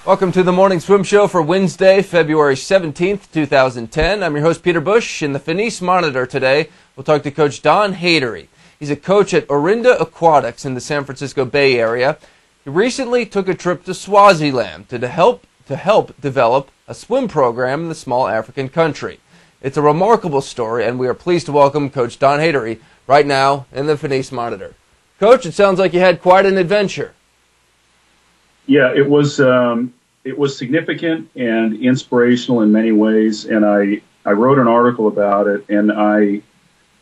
Welcome to the Morning Swim Show for Wednesday, February 17th, 2010. I'm your host, Peter Bush. In the Finis Monitor today, we'll talk to Coach Don Heidary. He's a coach at Orinda Aquatics in the San Francisco Bay Area. He recently took a trip to Swaziland to help develop a swim program in the small African country. It's a remarkable story, and we are pleased to welcome Coach Don Heidary right now in the Finis Monitor. Coach, it sounds like you had quite an adventure. Yeah, it was significant and inspirational in many ways, and I wrote an article about it, and I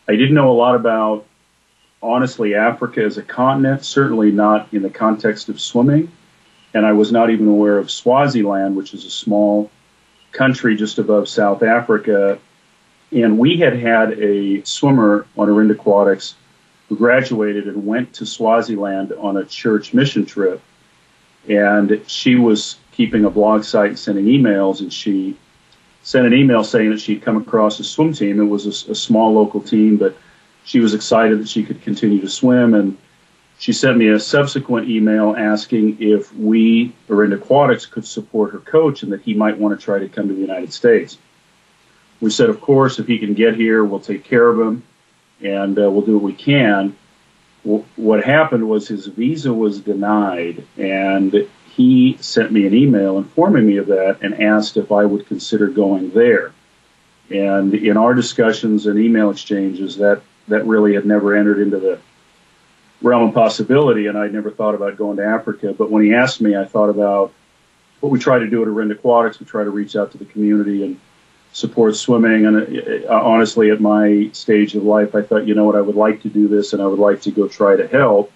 didn't know a lot about, honestly, Africa as a continent, certainly not in the context of swimming, and I was not even aware of Swaziland, which is a small country just above South Africa, and we had a swimmer on Orinda Aquatics who graduated and went to Swaziland on a church mission trip, and she was keeping a blog site and sending emails, and she sent an email saying that she'd come across a swim team. It was a small local team, but she was excited that she could continue to swim, and she sent me a subsequent email asking if we, Orinda Aquatics, could support her coach and that he might want to try to come to the United States. We said, of course, if he can get here, we'll take care of him, and we'll do what we can. What happened was his visa was denied, and he sent me an email informing me of that and asked if I would consider going there. And in our discussions and email exchanges, that really had never entered into the realm of possibility, and I'd never thought about going to Africa. But when he asked me, I thought about what we try to do at Orinda Aquatics. We try to reach out to the community and support swimming. And honestly, at my stage of life, I thought, you know what, I would like to do this, and I would like to go try to help.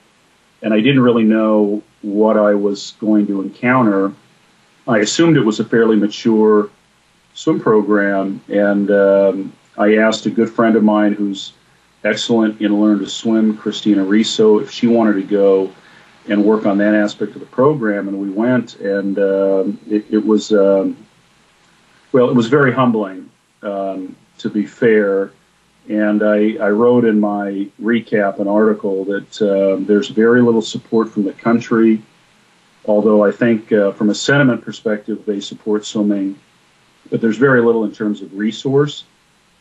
And I didn't really know what I was going to encounter. I assumed it was a fairly mature swim program, and I asked a good friend of mine who's excellent in Learn to Swim, Christina Riso, if she wanted to go and work on that aspect of the program, and we went, and it was very humbling, to be fair. And I wrote in my recap an article that there's very little support from the country, although I think from a sentiment perspective they support swimming, but there's very little in terms of resource,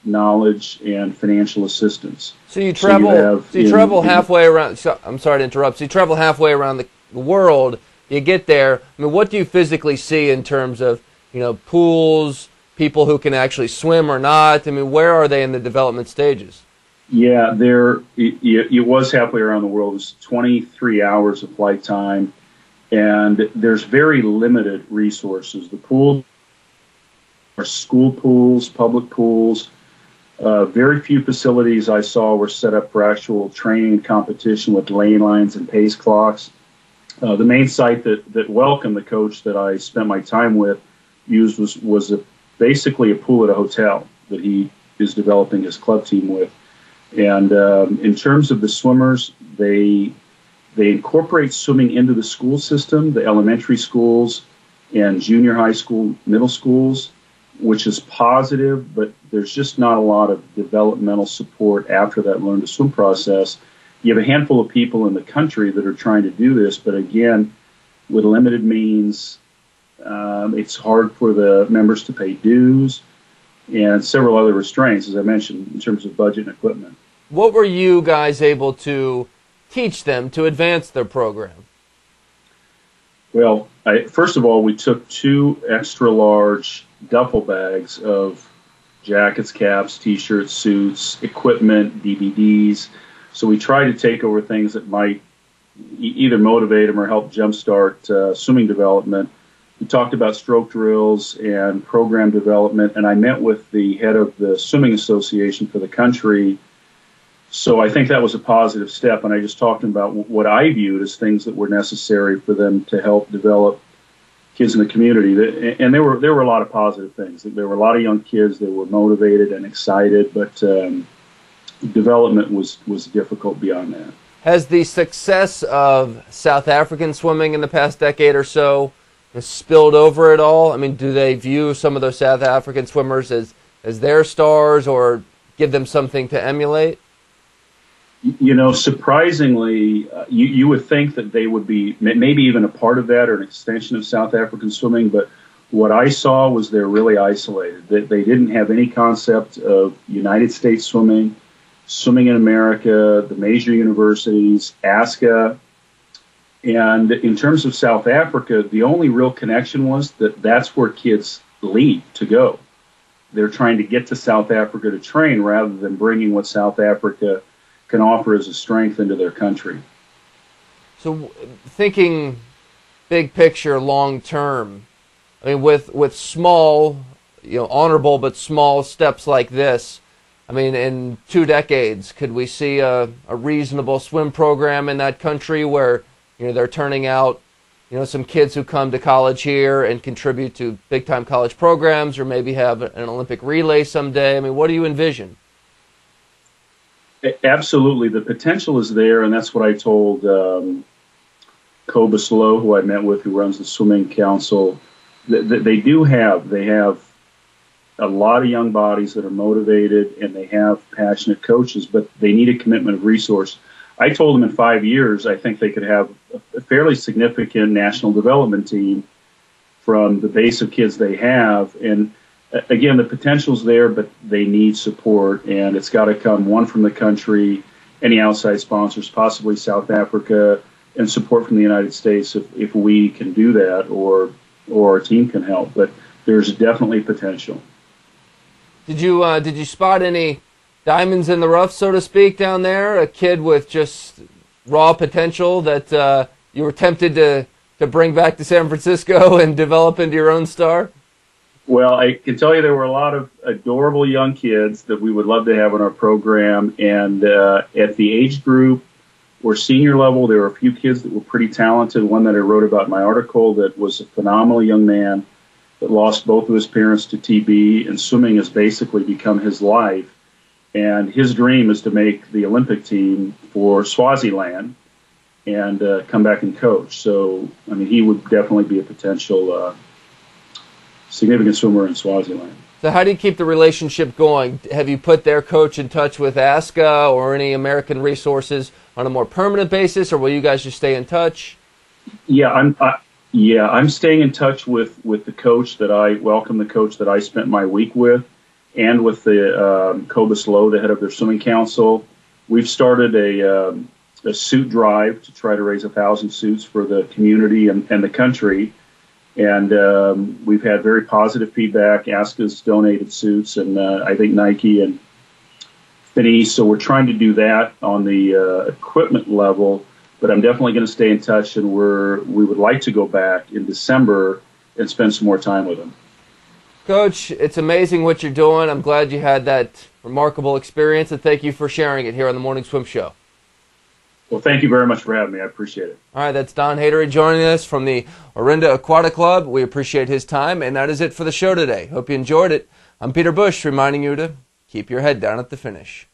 knowledge, and financial assistance. So you travel halfway around. So, I'm sorry to interrupt. So you travel halfway around the world. You get there. I mean, what do you physically see in terms of, pools, people who can actually swim or not? I mean, where are they in the development stages? Yeah, it was halfway around the world. It was 23 hours of flight time, and there's very limited resources. The pools are school pools, public pools. Very few facilities I saw were set up for actual training and competition with lane lines and pace clocks. The main site that welcomed the coach that I spent my time with used was basically a pool at a hotel that he is developing his club team with. And in terms of the swimmers, they incorporate swimming into the school system, the elementary schools and junior high school, middle schools, which is positive, but there's just not a lot of developmental support after that Learn to Swim process. You have a handful of people in the country that are trying to do this, but again, with limited means, it's hard for the members to pay dues and several other restraints, as I mentioned, in terms of budget and equipment. What were you guys able to teach them to advance their program? Well, first of all, we took 2 extra large duffel bags of jackets, caps, T-shirts, suits, equipment, DVDs. So we tried to take over things that might either motivate them or help jumpstart swimming development. We talked about stroke drills and program development, and I met with the head of the Swimming Association for the country. So I think that was a positive step, and I just talked about what I viewed as things that were necessary for them to help develop kids in the community. And there were a lot of positive things. There were a lot of young kids that were motivated and excited, but development was difficult beyond that. Has the success of South African swimming in the past decade or so spilled over at all? I mean, do they view some of those South African swimmers as their stars, or give them something to emulate? Surprisingly, you would think that they would be maybe even a part of that or an extension of South African swimming, but what I saw was they're really isolated. They didn't have any concept of United States swimming, swimming in America, the major universities, ASCA. And in terms of South Africa, the only real connection was that that's where kids leave to go. They're trying to get to South Africa to train rather than bringing what South Africa can offer as a strength into their country. So thinking big picture, long term, I mean, with small, honorable but small steps like this, I mean, in 2 decades, could we see a reasonable swim program in that country where, they're turning out, some kids who come to college here and contribute to big-time college programs, or maybe have an Olympic relay someday? I mean, what do you envision? Absolutely. The potential is there, and that's what I told Cobus Lowe, who I met with, who runs the Swimming Council. They have a lot of young bodies that are motivated, and they have passionate coaches, but they need a commitment of resource. I told them in 5 years, I think they could have a fairly significant national development team from the base of kids they have. And again, the potential's there, but they need support, and it's got to come, one, from the country, any outside sponsors, possibly South Africa, and support from the United States if we can do that, or our team can help. But there's definitely potential. Did you spot any diamonds in the rough, so to speak, down there? A kid with just raw potential that you were tempted to bring back to San Francisco and develop into your own star? Well, I can tell you there were a lot of adorable young kids that we would love to have in our program. And at the age group or senior level, there were a few kids that were pretty talented. One that I wrote about in my article that was a phenomenal young man that lost both of his parents to TB, and swimming has basically become his life. And his dream is to make the Olympic team for Swaziland and come back and coach. So, I mean, he would definitely be a potential significant swimmer in Swaziland. So how do you keep the relationship going? Have you put their coach in touch with ASCA or any American resources on a more permanent basis, or will you guys just stay in touch? Yeah, I'm staying in touch with the coach that the coach that I spent my week with, and with the Cobus Lowe, the head of their swimming council. We've started a suit drive to try to raise 1,000 suits for the community and the country. And we've had very positive feedback. ASCA's donated suits, and I think Nike and Finney. So we're trying to do that on the equipment level. But I'm definitely going to stay in touch, and we would like to go back in December and spend some more time with them. Coach, it's amazing what you're doing. I'm glad you had that remarkable experience, and thank you for sharing it here on the Morning Swim Show. Well, thank you very much for having me. I appreciate it. All right, that's Don Heidary joining us from the Orinda Aquatic Club. We appreciate his time, and that is it for the show today. Hope you enjoyed it. I'm Peter Bush, reminding you to keep your head down at the finish.